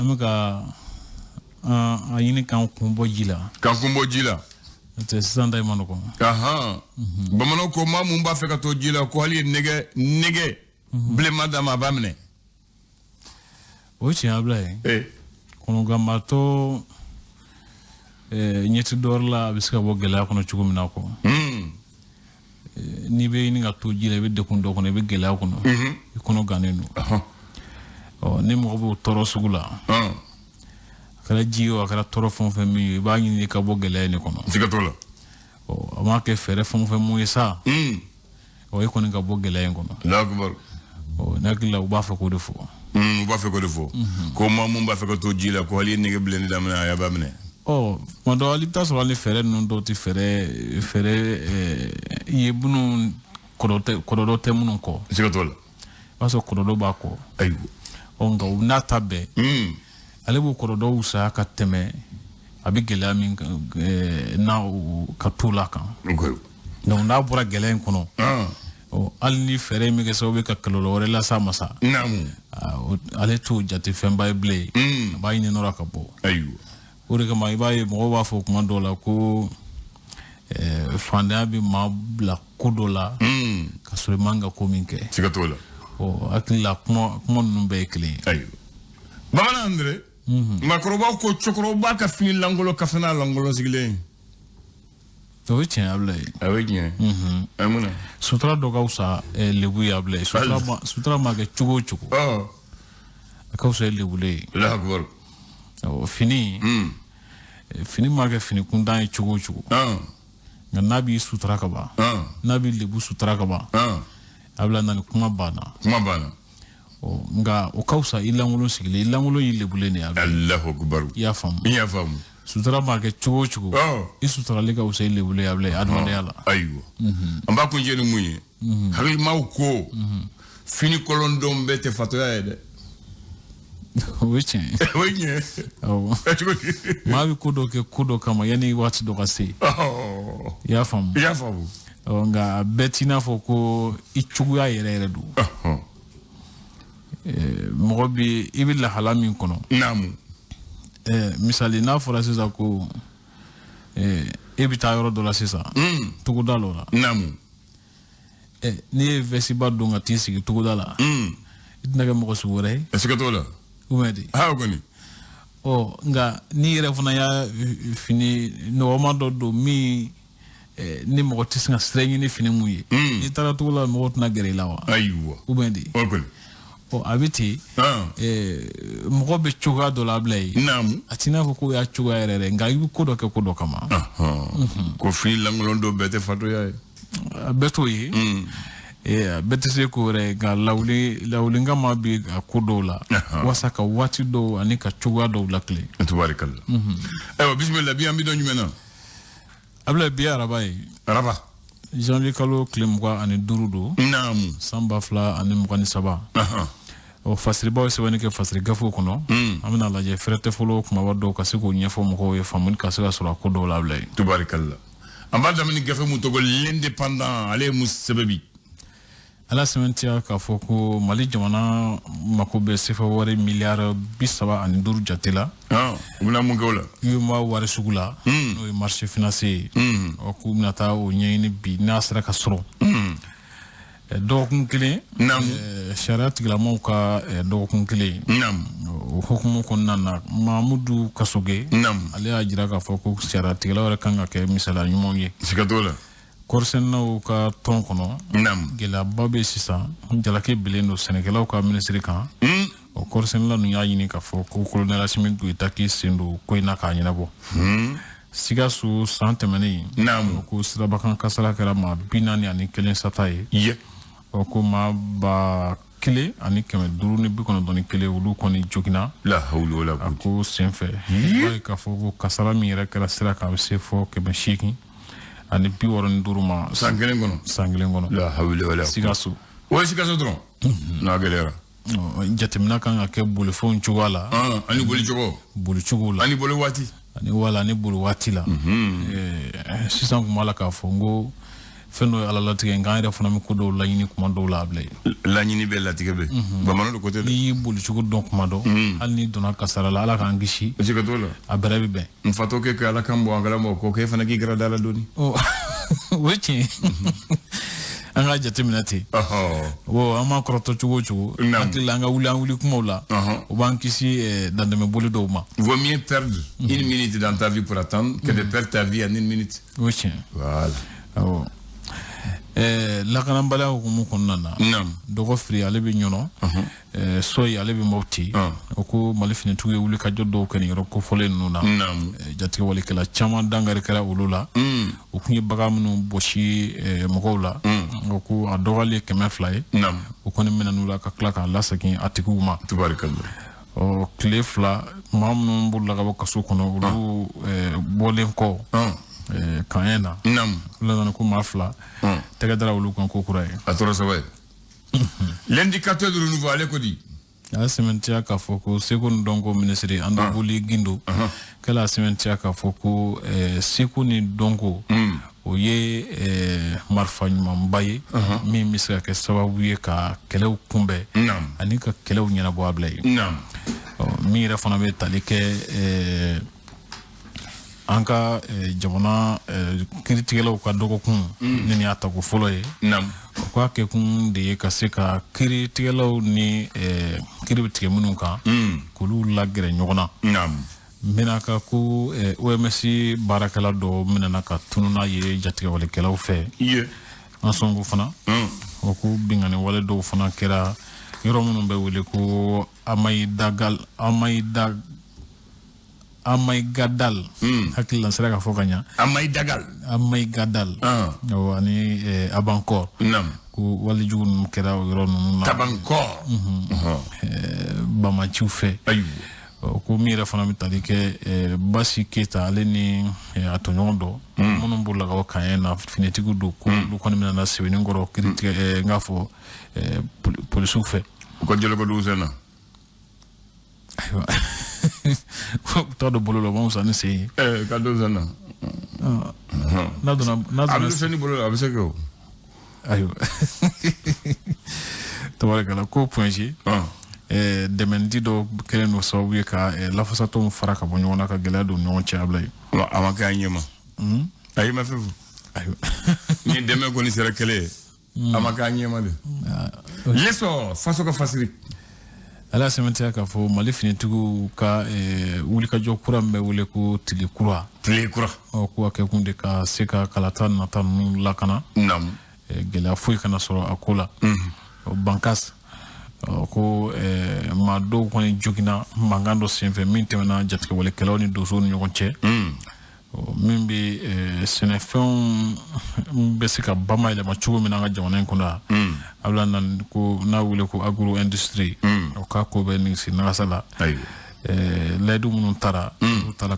amika ayini kan kumbo jila te sanda imano ko aha bamano ko ma mun ba fe ka to jila ko hali nege ble madama bamne o ci abla kono gamato ñetti dor la biska bo gela kono cugumina ko ni be ni ga to jila be de kundo kono be gela kono ganenu o ni mo bo toro sugula kala jiyo akala toro fon fe mi ba ni ka bo gela ni kono sigatola o ama ke fere fon fe mu isa o e kono ka bo gela en kono la akbar o nakila u ba fa ko defo ba fe ko defo ko ma mun ba fe ko to jila ko hali ni blende damna ya bamne oh mo do ali ta so ali fere non do ti fere ye bunu kododo te mun ko sigatola paso kododo ba ko ayu onga una tabe ale bu kododo usa ka teme abi gela min na ka tula kan no na bura gelen kono o alni fere mi ke so be ka kalolo wala la samasa namu ale tu jati femba blay ba ni no rakabo ayu ore kama ibaye mo wa fo kuma dola ko fanda bi ma bla kudola ka so manga ko minke sigatola o akila kuma numbe kle ayu bana andre makroba ko chokroba ka fini langolo ka fana langolo sigle to chen able awenya amuna sutra doga usa lebu able sutra ma ke chugo ka usa lebu le la akbar o fini ma ke fini kundan chugo nga nabi sutra ka ba nabi lebu sutra ka ba abla nan kuma bana o nga o kausa ilangolo sigle ilangolo yilebule ne abla Allahu akbar ya fam sutra ma ke chugo sutra le ka usa ilebule abla admane yalla ayu amba ko jeni munyi hali mawko fini kolondom bete fatoya ede wiche oh ma bi kudo kama yani wat do kasi ya fam o nga betina foko ichugu ya yere du mo bi ibilla halamin kono namu misali na fora sisa ko ebita yoro do la sisa tugu dalola namu ni vesiba do ngati sigi tugu dala itnaga mo ko suure esikatola umedi ha goni o nga ni refuna ya fini no do mi ni mo tisinga strengi ni fini muye ni taratula mo tuna gere lawa aywa umedi ogoni o abiti mo be chuga do la blay namu atina ko ya chuga erere nga ibu kodo ke kodo kama ko fini langolondo bete fato ya beto yi bete se ko re ga lawli nga ma bi kodo la wasaka wati do anika chuga do lakle tubarikallah aywa bismillah bi ambi do nyumena abla bi araba janvier kalo klemwa ani durudo namu samba fla ani mugani saba o fasri bawo se woni ke fasri gafo kono amina la je frete folo kuma wado kasi ko nyefo mo ko e famun kasi ga sura ko do la blay tubarikallah amba damini gafe mu togo l'indépendant ale musababi ala sementia ka foko mali jamana makobe sefa wari milliard bisaba ani duru jatela umna mu gola yuma wari sugula no marché financier o ku nata o nyeni bi nasra ka soro dokun kile sharat glamo ka dokun kile o hukumu konna mamudu kasoge ale ajira ka foko sharat glawara kanga ke misala nyumonye sikadola korsenno ka ton kono gela babe sisa jalake bilendo senegalaw ka ministre kan o korsenla nu yaayini ka foko colonel Assimi Goïta ki sendo ko ina ka nyina bo sigasu santemani ko sirabakan kasala kala ma binani ani kelen sataye o ko ma ba kile ani keme duru ni bi kono doni kile wulu koni jogina la hawla wala quwwata ko senfe bay ka foko kasala mi rek la sira ka se fo keme shiki ani bi woron duruma sangelen gono la hawla wala sigasu dron na galera jatemna kan ke bulu fon chugala ani bulu chugula ani bulu wati ani wala ni bulu wati la sisan kuma la ka fongo fendo ala latige ngayre fana mi ko do la yini kuma do la blay la nyini be la tige be bamano do côté ni bulu chugo don kuma do alni dona kasara la ala kan gishi o jiga to la abarabi be mfato ke ka ala kambo angala mo ko ke fana ki gra dala doni oh wechi anga jatiminati wo ama kroto chugo akila anga wuli kuma la o bankisi dandeme bolu do ma vaut mieux perdre une minute dans ta vie pour attendre que de perdre ta vie en une minute wechi voilà oh la kana bala ko mu konnana dogo free ale be nyono soy ale be mawti ko malifine tuwe wuli ka joddo ko ni rokko folen nuna jatti wali kala chama dangare kala ulula o kunye bagamnu boshi mogola ko adogale kema fly o koni menanula ka klaka la sakin atikuma tubarakallah o klefla mamnu bulla ga bakasu kono ulu bolen ko kaena la ko mafla tega dara wulu kan ko kuray atoro sawe l'indicateur de renouveau ko di asimentia ka foko sekun dongo ministry ando buli gindo kala asimentia ka foko sekuni dongo o ye marfanyuma mbaye mi misra ke sababu ye ka kelew kumbe ani ka kelew nyana bo ablay mi refana be talike anka jamana kritikelaw ka dogo kun ni ata ko folo ye ko ke kun de ka se ka kritikelaw ni kritikelaw munun kan kulu lagre nyogona mena ka ku OMC barakala do mena ka tununa ye jatiga wale kelaw fe ansongu fana o ku bingane wale do fana kera yoro munun be wele ko amay gadal hakila sera ka fokanya amay gadal o ani abankor ko wali jugun kera yoro nun tabankor bama chufe ayu ko mira fana mitalike basi keta aleni atonyondo monon bulla ga wakayena finetigu do ko do kon mina na siwini ngoro critique ngafo polisu fe ko jelo ko duzena todo bolo mo usani se ka duzena nadona abu seni bolo abu seko ayo tabaraka ko point demendi do kelen no sawu ka la fasato faraka bo nyona ka gelado nyon ci ablay amaka nyema ay ma fefu ayo ni deme ko ni sera kele amaka nyema de yeso faso ka fasiri ala sementia ka fo malifini tugu ka wuli ka jo kurambe wule ko tili kura o ko ke kunde ka seka kalatan na tan lakana gela fuy kana soro akola o bankas ko ma do ko ni jogina mangando senfe minte na jatke wala kelawni do zone nyokonche mimbi senefon besika bama ile machugo minanga jamana nkunda abla nan ko na wule ko agro industry o ka ko be ni sinanga sala ledu mun tara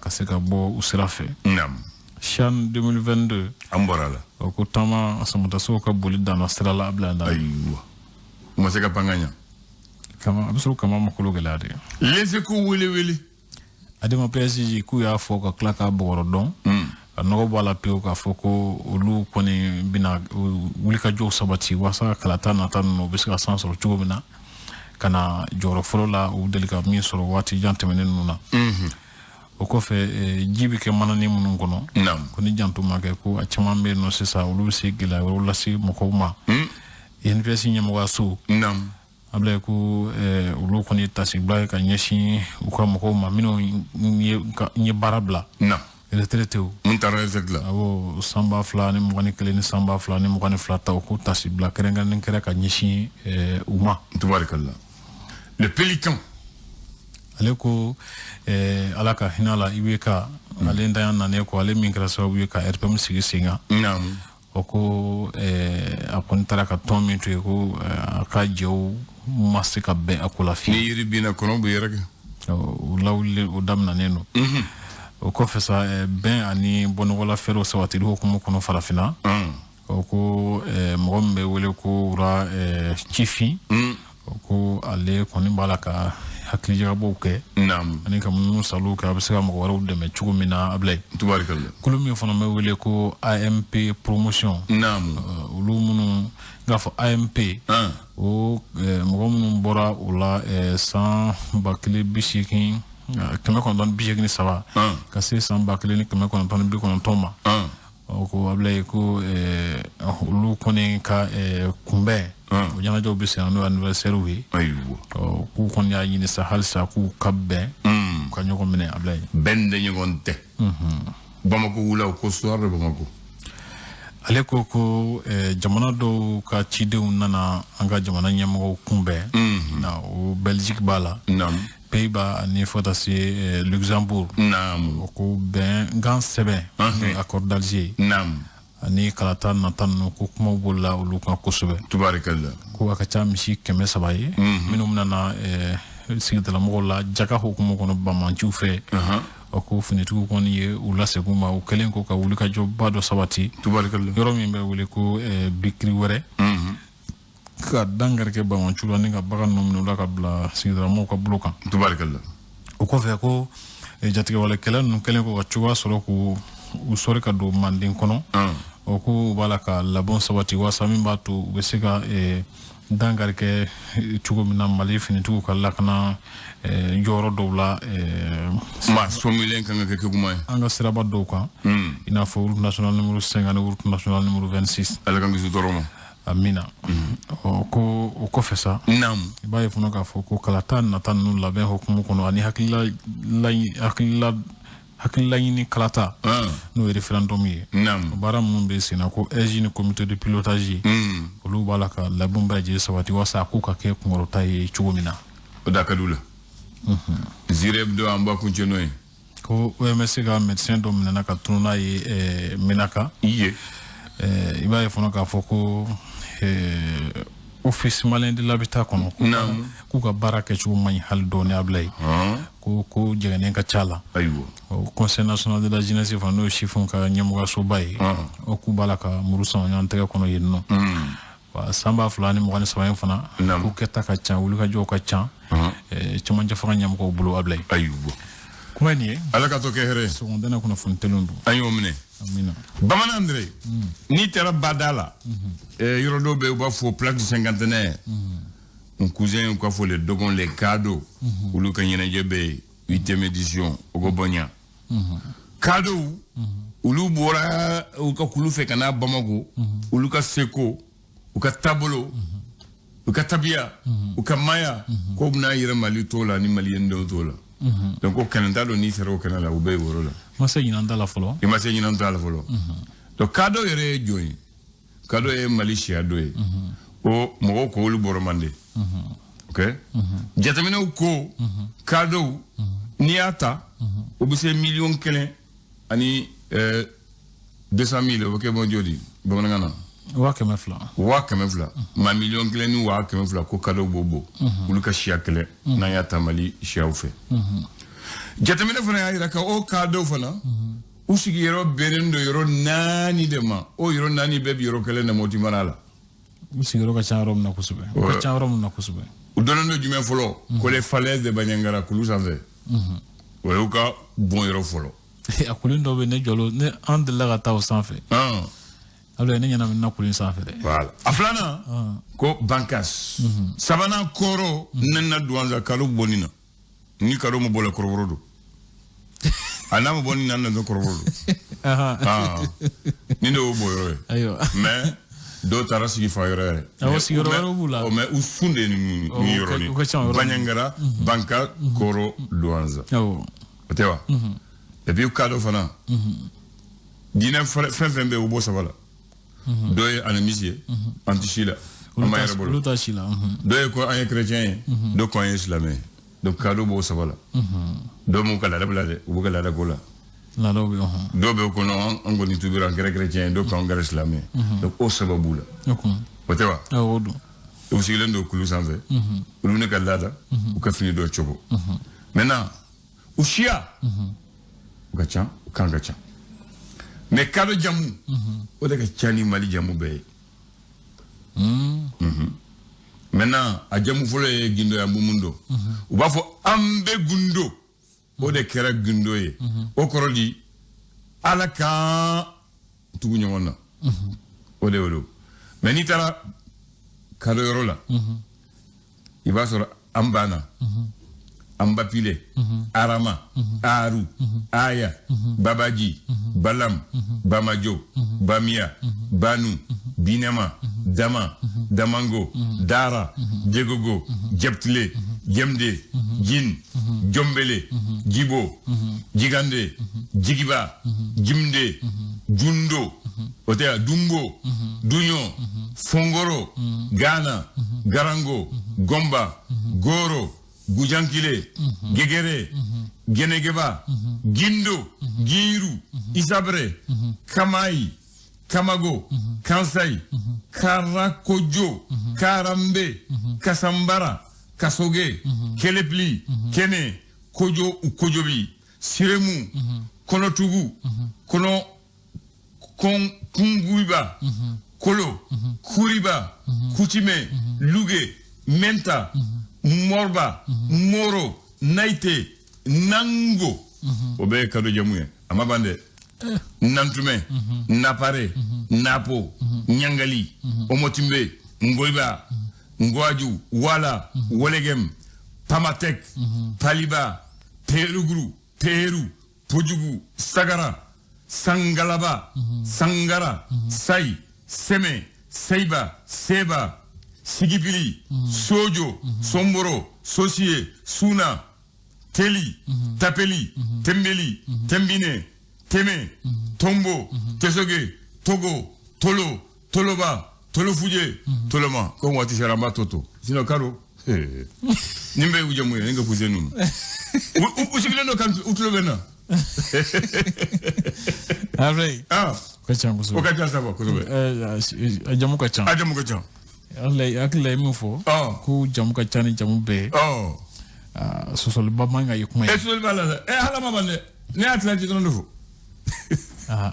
kaseka bo usirafe Chan 2022 amborala ko tama asamata so ka boli dan Australia abla na aywa mo se ka panganya kama absolu kama makolo gelade lese ku wili adema PSG ku ya foka klaka boro don no bala pio ka foko olu koni bina wulika jo sabati wasa kalata na tan no biska sansoro chugo bina kana joro folola u delika mi soro wati jantemene nuna o ko fe jibi ke manani munun kono ko ni jantuma ke ko achamambe no sesa olu sigila wala si mokoma yenvesi nyamo wasu abla ko ulu koni tasi bla ka nyeshi ko mako ma mino nye barabla retraité mun tarazegla awo samba fla ni mo ni kele ni samba fla ni mo ni flata ko tasi bla kerenga ni kere ka nyeshi uma tubarakallah le pélican aleko alaka hinala iweka alenda yana ne ko ale mingra so iweka rpm sigisinga oko akon taraka tomi to ko ka jew masika be akula fi ni yiri bina kono bu yerake o lawle o damna neno o ko fesa ben ani bono wala fero sawati do ko mo kono farafina o ko mo wele ko ra chifi o ko ale koni balaka hakili jagabo ke naam ani kam nu salu ka abisa mo waro de me chugo mina ablay tubarakallah kulumi fana me wele ko AMP promotion naam ulu munu gafo AMP o mo munu bora ula 100 bakle bishikin keme kon don bishikin sawa ka 100 bakle ni keme kon don bi kon toma ko ablay ko ulu koni ka kumbe o jana jow bi sen no anniversaire wi aywo ku kon ya yini sa halsa ku kabbe ka nyoko mine ablay bende ngonte Bamako wula ko soir Bamako ale ko jamana do ka cidew nana anga jamana nyamo kumbe na o Belgique bala nam Pays-Bas ni fota si Luxembourg nam ko ben gan sebe accord d'Alger nam ani kalata natan ko kuma bolla ulu kan kusube tubarakallah ko aka chamshi keme sabaye minum nana sigdala mogola jaka hukumu kono bamanchu fe ko finitu ko ni ula seguma o kelen ko ka wuli ka jobba do sabati tubarakallah yoro mi be wuli ko bikri wore ka dangar ke bamanchu la ninga bagan num la ka bla sigdala mo ka bloka tubarakallah o ko fe ko jatige wala kelen ko ka chuwa soro ko usore ka do mandin kono o ko wala ka labon sabati wasa min ba to be siga dangar ke chugo mina mali finitu ka lakana yoro dowla ma somilen kan ke kuma anga siraba do kwa ina fo route national numéro 5 et route national numéro 26 ala kan gisu doromo amina o ko fesa nam baye funo ka fo ko kala tan na tan nu laben hukumu kono ani hakilla ni kalata no referendum yi nam baram mun be sina ko ejini comité de pilotage olu balaka labumba je sawati wasa ku ka ke ngoro tay chugumina o dakadula zireb do amba kunchenoy ko OMS ga médecin do minana ka tununa yi minaka iye ibaye fono ka foko office malin de l'habitat kono ku ka baraka chugo many hal do ne ablay ko jegane ka chala aywo au conseil national de la jeunesse fa no chiffon ka nyamuga so bay o ku balaka murusan nyante kono yinno wa samba fulani mo gane sama fana ku ketta ka chan wulu ka jo ka chan chuma jafa nyam ko bulu ablay aywo kuma ni ala ka to ke here so ndana kuna fontelundu ayo mine amina bamana andre ni tera badala yoro do be ba fo plaque du cinquantenaire un cousin quoi faut les dogon les cadeaux ou le kanyena jebe 8e édition ogobonya cadeau ou lu bora ou ka kulu fe kana bamago ou lu ka seko ou ka tabolo ou ka tabia ou ka maya ko na yira mali tola ni mali endo tola donc au Canada do ni sero kana la ube woro la ma se nyinanda la folo e ma se nyinanda la folo donc cadeau yere joyi cadeau e Malaysia do e o mo ko lu boromande okay jatamina ko cadeau niata o bise million kelen ani 200,000 o ke bon jodi bon ngana wa kemefla ma million kelen ni wa kemefla ko cadeau bobo ulu ka shia kelen na ya tamali shia ufe jatamina fana ya ira ka o cadeau fana usigi yero berendo yero nani de ma o yero nani bebi yero kelen na moti manala usigi yero ka charom na kusube ka charom na kusube udono jume folo ko les falaises de Banyangara kulu sanve we uka bon yero folo akulindo be ne jolo ne andela ga taw sanfe alors ne nyana na kulin sanfe de voilà aflana ko bankas sabana koro nanna duanza kalu bonina ni karo mo bola kororodo ana mo bonina nanna kororodo ni do boyo ayo mais do tarasi fayre awo sigoro bula o me usunde ni yoroni Banyangara banka koro duanza otewa et puis cadeau fana dina fen be ubo sabala doye anamisie antichila amayra bolo doye ko ay chrétien do ko ay islamé donc cadeau bo sabala do mo kala blade ubo kala da gola la do be ko no ngoni tubira chrétien do ko ngar islamé donc o sababula otewa awodo o sigilendo kulu sanve ulu ne kala da o ka fini do chobo maintenant ushia gacha kanga cha mais kado jamu o daga chani mali jamu be Maintenant, à Djamoufole et Gindo et Mumundo. Ou va faut ambe gundo. O de kera gundo e. O korodi. Alaka. Tugunya wana. O de odo. Mais ni tara. Kado yorola. Il va sur Ambana. Ambapile, Arama, Aru, Aya, Babaji, Balam, Bamajo, Bamia, Banu, Binama, Dama, Damango, Dara, Djegogo, Djeptle, Djemde, Jin, Djombele, Djibo, Djigande, Djigiba, Djimde, Jundo, Otea, Dumbo, Dunyo, Fongoro, Ghana, Garango, Gomba, Goro, Gujankile, Gegere, Genegeba, Gindo, Giru, Isabre, Kamai, Kamago, Kansai, Karakojo, Karambe, Kasambara, Kasoge, Kelepli, Kene, Kojo ou Kojobi, Siremu, Konotugu, Kono, Kunguiba, Kolo, Kuriba, Kutime, Luge, Menta, Morba, Moro, Naite, Nango. Obe kado jamuye. Amabande. Nantume, Napare, Napo, Nyangali, Omotimbe, Ngoiba, Ngwaju, Wala, Wolegem, Pamatek, Paliba, Perugru, Peru, Pujugu, Sagara, Sangalaba, Sangara, Sai, Seme, Seiba, Seba, Sigipili, Sojo, Somboro, Sosie, Suna, Teli, Tapeli, Tembeli, Tembine, Teme, Tombo, Tesoge, Togo, Tolo, Toloba, Tolofuje, Toloma, comme on dit Charamba Toto. Sinon, Karo, Nimbe Ujamu, Ninga Kuzenu. Où c'est que nous avons où tu le vena? Ah, vrai. Ah, Kachanguso. Okacha Sabo, Kosobe. Jamu Kachan. Ajamu Kachan. Akila mufo ku jamu ka chani jamu be sosol ba manga yukuma sosol bala hala mabane ne atlanti non fo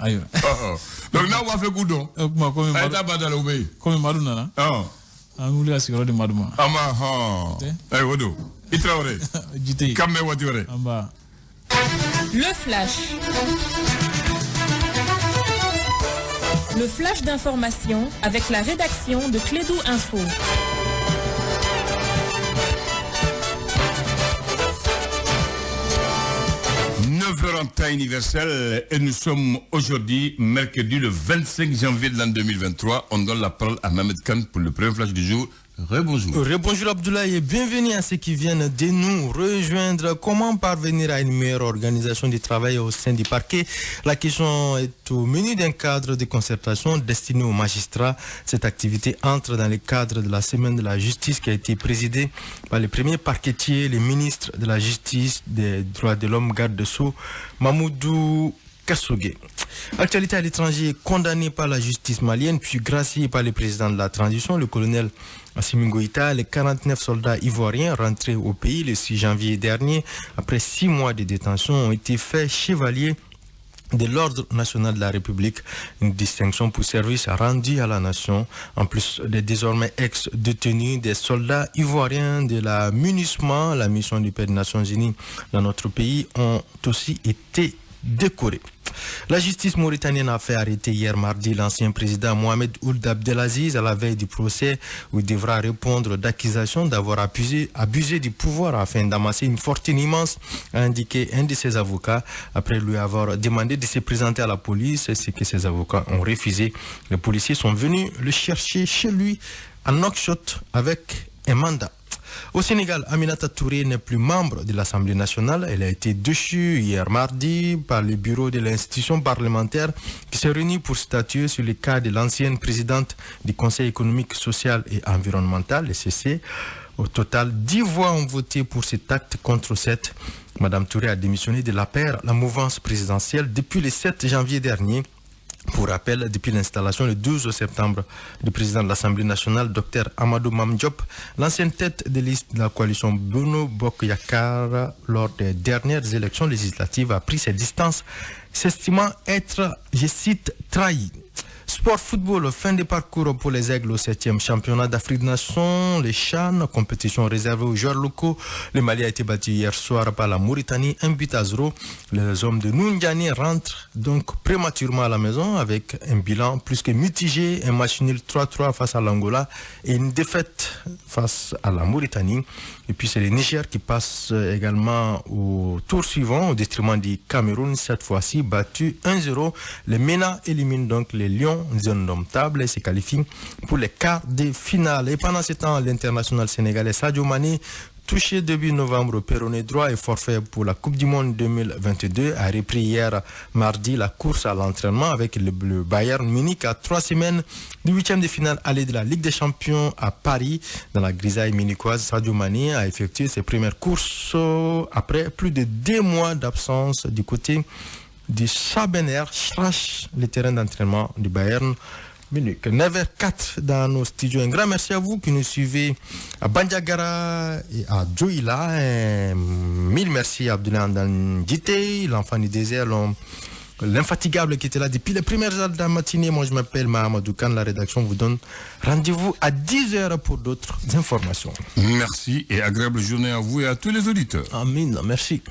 ayo donc na wa fe gudon kuma ko mi madu ta badala ubey ko mi madu nana amuli asigaro de maduma ama ay wodo itrawre jité kambe wadiore amba le flash. Le flash d'information avec la rédaction de Clédou Info. 9h en temps universel et nous sommes aujourd'hui mercredi le 25 janvier de l'an 2023. On donne la parole à Mohamed Khan pour le premier flash du jour. Rebonjour. Rebonjour Abdoulaye et bienvenue à ceux qui viennent de nous rejoindre. Comment parvenir à une meilleure organisation du travail au sein du parquet? La question est au menu d'un cadre de concertation destiné aux magistrats. Cette activité entre dans le cadre de la semaine de la justice qui a été présidée par les premiers parquetiers, les ministres de la justice, des droits de l'homme, garde de Sceaux, Mamoudou Kassougué. Actualité à l'étranger, condamné par la justice malienne puis gracié par le président de la transition, le colonel Assimi Goïta, les 49 soldats ivoiriens rentrés au pays le 6 janvier dernier, après 6 mois de détention, ont été faits chevaliers de l'Ordre national de la République, une distinction pour service rendu à la nation. En plus des désormais ex-détenus, des soldats ivoiriens de la MINUSMA, la mission du paix des Nations Unies dans notre pays, ont aussi été décorés. La justice mauritanienne a fait arrêter hier mardi l'ancien président Mohamed Ould Abdelaziz à la veille du procès où il devra répondre d'accusations d'avoir abusé du pouvoir afin d'amasser une fortune immense, a indiqué un de ses avocats après lui avoir demandé de se présenter à la police, ce que ses avocats ont refusé. Les policiers sont venus le chercher chez lui à Nouakchott avec un mandat. Au Sénégal, Aminata Touré n'est plus membre de l'Assemblée nationale. Elle a été déchue hier mardi par le bureau de l'institution parlementaire qui s'est réuni pour statuer sur le cas de l'ancienne présidente du Conseil économique, social et environnemental, le CC. Au total, 10 voix ont voté pour cet acte contre 7. Madame Touré a démissionné de l'APR, la mouvance présidentielle, depuis le 7 janvier dernier. Pour rappel, depuis l'installation le 12 septembre du président de l'Assemblée nationale, Dr Amadou Mame Diop, l'ancienne tête de liste de la coalition Benno Bokk Yakaar lors des dernières élections législatives, a pris ses distances, s'estimant être, je cite, trahi. Sport football, fin de parcours pour les Aigles au 7e championnat d'Afrique des Nations, les CHAN, compétition réservée aux joueurs locaux. Le Mali a été battu hier soir par la Mauritanie, 1-0. Les hommes de Noundiani rentrent donc prématurément à la maison avec un bilan plus que mitigé, un match nul 3-3 face à l'Angola et une défaite face à la Mauritanie. Et puis c'est le Niger qui passe également au tour suivant au détriment du Cameroun, cette fois-ci battu 1-0. Les MENA éliminent donc les Lions indomptables et se qualifient pour les quarts de finale. Et pendant ce temps, l'international sénégalais Sadio Mané, touché début novembre, péroné droit et forfait pour la Coupe du Monde 2022, a repris hier mardi la course à l'entraînement avec le Bayern Munich à 3 semaines du 8e de finale aller de la Ligue des Champions à Paris. Dans la grisaille munichoise, Sadio Mané a effectué ses premières courses après plus de 2 mois d'absence du côté du Schabener Strache, le terrain d'entraînement du Bayern Munich. 9h04 dans nos studios. Un grand merci à vous qui nous suivez à Bandiagara et à Djouila. Mille merci à Abdoulaye Andandjité, l'enfant du désert, l'infatigable qui était là depuis les premières heures de la matinée. Moi je m'appelle Mahamadou Khan, la rédaction vous donne rendez-vous à 10h pour d'autres informations. Merci et agréable journée à vous et à tous les auditeurs. Amin, merci.